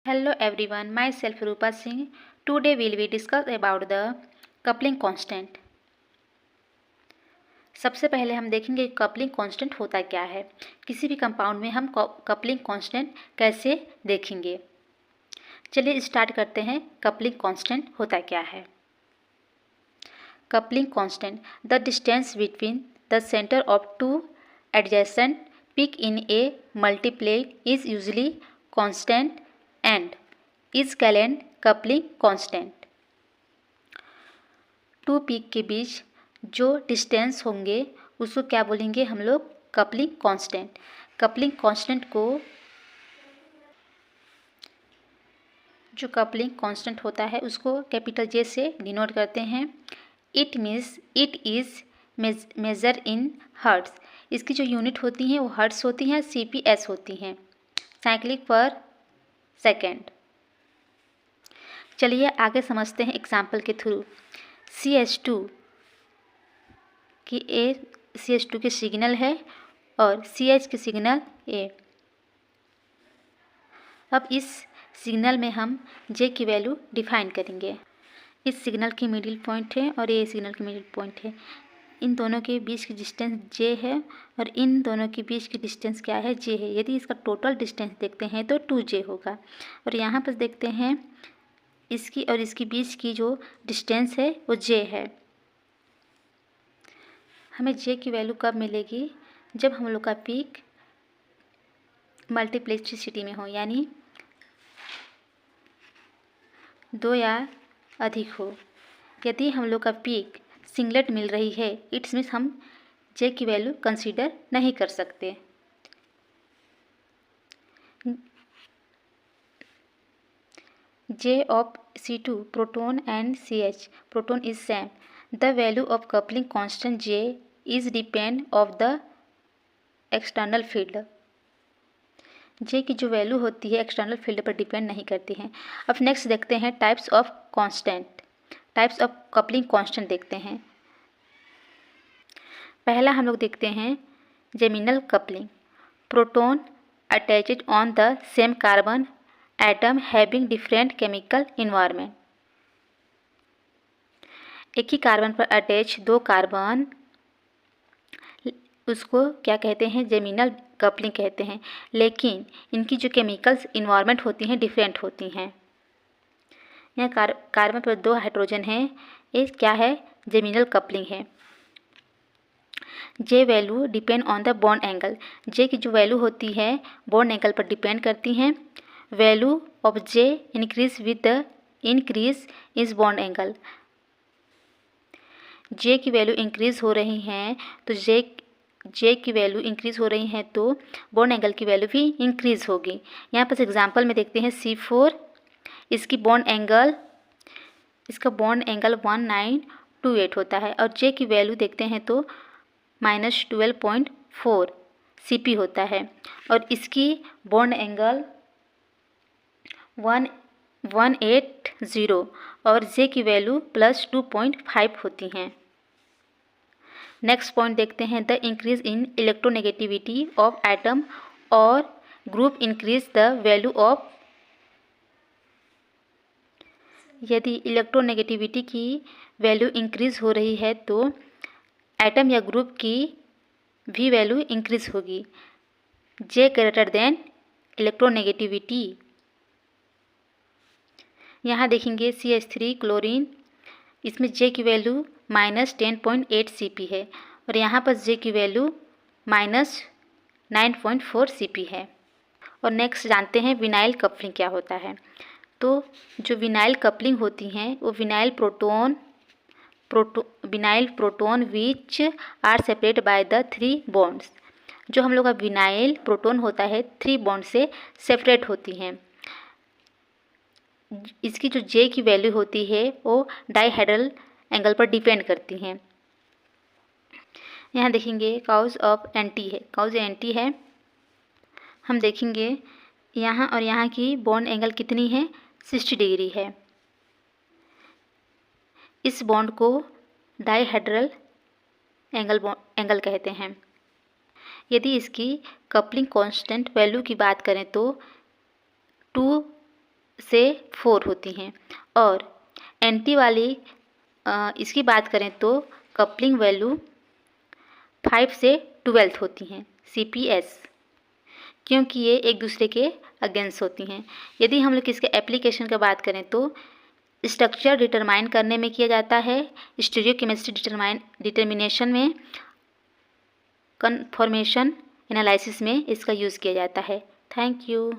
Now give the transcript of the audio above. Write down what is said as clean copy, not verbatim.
Hello everyone, myself Rupa Singh. Today we will discuss about the coupling constant. सबसे पहले हम देखेंगे coupling constant होता क्या है। किसी भी कंपाउंड में हम कपलिंग कांस्टेंट कैसे देखेंगे। चलिए स्टार्ट करते हैं। कपलिंग कांस्टेंट होता क्या है। Coupling constant the distance between the centre of two adjacent peak in a multiplet is usually constant and is called coupling constant. Two peak के बीच जो डिस्टेंस होंगे उसको क्या बोलेंगे हम लोग, कपलिंग कांस्टेंट। कपलिंग कांस्टेंट को जो कपलिंग कांस्टेंट होता है उसको कैपिटल जे से डिनोट करते हैं। It means it is measure in hertz. इसकी जो यूनिट होती हैं वो हर्ट्स होती हैं, CPS होती हैं, साइक्लिक पर सेकेंड। चलिए आगे समझते हैं एग्जाम्पल के थ्रू। CH2 की CH2 के सिग्नल है और CH के सिग्नल A। अब इस सिग्नल में हम J की वैल्यू डिफाइन करेंगे। इस सिग्नल की मिडिल पॉइंट है और ये सिग्नल की मिडिल पॉइंट है। इन दोनों के बीच की डिस्टेंस J है और इन दोनों के बीच की डिस्टेंस क्या है, J है। यदि इसका टोटल डिस्टेंस देखते हैं तो 2J होगा। और यहाँ पर देखते हैं इसकी और इसकी बीच की जो डिस्टेंस है वो J है। हमें J की वैल्यू कब मिलेगी, जब हम लोग का पीक मल्टीप्लेक्सिटी में हो, यानी 2 या अधिक हो। यदि हम लोग का पीक सिंगलेट मिल रही है, इट्स मीन्स हम J की वैल्यू कंसीडर नहीं कर सकते। J of C2 proton and CH proton is same. The value of coupling constant J is depend of the external field. J की जो वैल्यू होती है एक्सटर्नल फील्ड पर डिपेंड नहीं करती है। अब नेक्स्ट देखते हैं types of constant. Types of coupling constant देखते हैं। पहला हम लोग देखते हैं geminal coupling. Proton attached on the same carbon atom having different chemical environment. एक ही कार्बन पर अटैच दो कार्बन, उसको क्या कहते हैं, जेमिनल कपलिंग कहते हैं। लेकिन इनकी जो केमिकल्स इन्वायरमेंट होती हैं डिफरेंट होती हैं। यहाँ कार्बन पर 2 हाइड्रोजन हैं, ये क्या है, जेमिनल कपलिंग है। J value depend on the bond angle. J की जो वैल्यू होती है बॉन्ड एंगल पर डिपेंड करती हैं। Value of J increase with the increase is bond angle. J की वैल्यू इंक्रीज हो रही हैं तो J की वैल्यू इंक्रीज हो रही हैं तो बॉन्ड एंगल की वैल्यू भी इंक्रीज होगी। यहाँ पर एग्जांपल में देखते हैं C4, इसका बॉन्ड एंगल 1928 होता है और J की वैल्यू देखते हैं तो -12.4 CP होता है और इसकी बॉन्ड एंगल 180 और J की वैल्यू +2.5 होती हैं। नेक्स्ट पॉइंट देखते हैं the increase in electronegativity of atom और group increase the value of. यदि इलेक्ट्रोनेगेटिविटी की वैल्यू इंक्रीज हो रही है तो एटम या ग्रुप की भी वैल्यू इंक्रीज होगी। J greater than electronegativity. यहाँ देखेंगे CH3 क्लोरीन, इसमें J की वैल्यू -10.8 CP है और यहाँ पर J की वैल्यू -9.4 CP है। और नेक्स्ट जानते हैं विनाइल कपलिंग क्या होता है। तो जो विनाइल कपलिंग होती हैं वो vinyl proton which are separate by the 3 bonds. जो हम लोग का विनाइल प्रोटोन होता है 3 बॉन्ड से सेपरेट होती हैं। इसकी जो J की वैल्यू होती है वो डाइहेड्रल एंगल पर डिपेंड करती हैं। यहाँ देखेंगे काउज ऑफ एंटी है, काउज एंटी है। हम देखेंगे यहाँ और यहाँ की बॉन्ड एंगल कितनी है, 60 डिग्री है। इस बॉन्ड को डाइहेड्रल एंगल कहते हैं। यदि इसकी कपलिंग कांस्टेंट वैल्यू की बात करें तो 2 से 4 होती हैं। और एंटी वाली इसकी बात करें तो कपलिंग वैल्यू 5 से 12 होती हैं, CPS, क्योंकि ये एक दूसरे के अगेंस्ट होती हैं। यदि हम लोग इसके एप्लीकेशन का बात करें तो स्ट्रक्चर डिटरमाइन करने में किया जाता है, स्टीरियोकेमिस्ट्री डिटर्मिनेशन में, कन्फर्मेशन एनालिसिस में इसका यूज़ किया जाता है। Thank you.